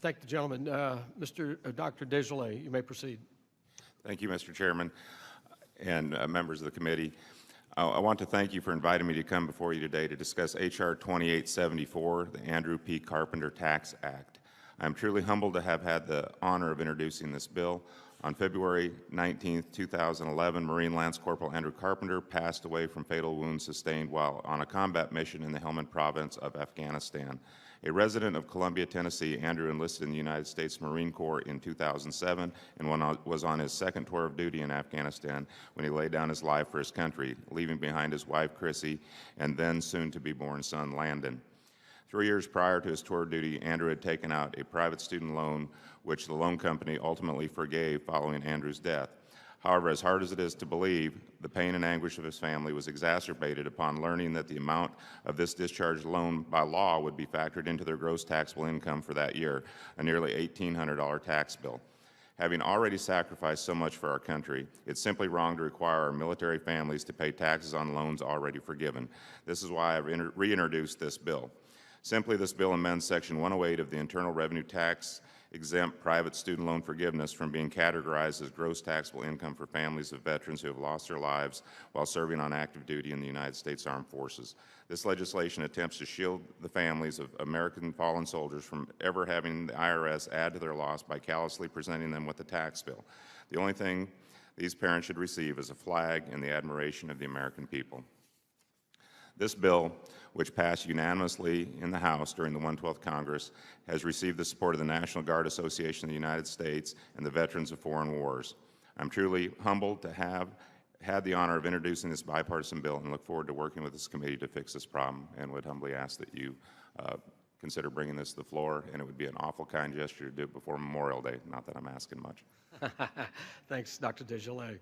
thank the gentleman. Dr. DesJarlais, you may proceed. Thank you, Mr. Chairman and members of the committee. I want to thank you for inviting me to come before you today to discuss H.R. 2874, the Andrew P. Carpenter Tax Act. I'm truly humbled to have had the honor of introducing this bill. On February 19, 2011, Marine Lance Corporal Andrew Carpenter passed away from fatal wounds sustained while on a combat mission in the Helmand Province of Afghanistan. A resident of Columbia, Tennessee, Andrew enlisted in the United States Marine Corps in 2007 and was on his second tour of duty in Afghanistan when he laid down his life for his country, leaving behind his wife, Chrissy, and then soon-to-be-born son, Landon. 3 years prior to his tour of duty, Andrew had taken out a private student loan, which the loan company ultimately forgave following Andrew's death. However, as hard as it is to believe, the pain and anguish of his family was exacerbated upon learning that the amount of this discharged loan by law would be factored into their gross taxable income for that year, a nearly $1,800 tax bill. Having already sacrificed so much for our country, it's simply wrong to require our military families to pay taxes on loans already forgiven. This is why I've reintroduced this bill. Simply, this bill amends Section 108 of the Internal Revenue Tax exempt private student loan forgiveness from being categorized as gross taxable income for families of veterans who have lost their lives while serving on active duty in the United States Armed Forces. This legislation attempts to shield the families of American fallen soldiers from ever having the IRS add to their loss by callously presenting them with a tax bill. The only thing these parents should receive is a flag and the admiration of the American people. This bill, which passed unanimously in the House during the 112th Congress, has received the support of the National Guard Association of the United States and the Veterans of Foreign Wars. I'm truly humbled to have had the honor of introducing this bipartisan bill and look forward to working with this committee to fix this problem, and would humbly ask that you consider bringing this to the floor, and it would be an awful kind gesture to do it before Memorial Day. Not that I'm asking much. Thanks, Dr. DesJarlais.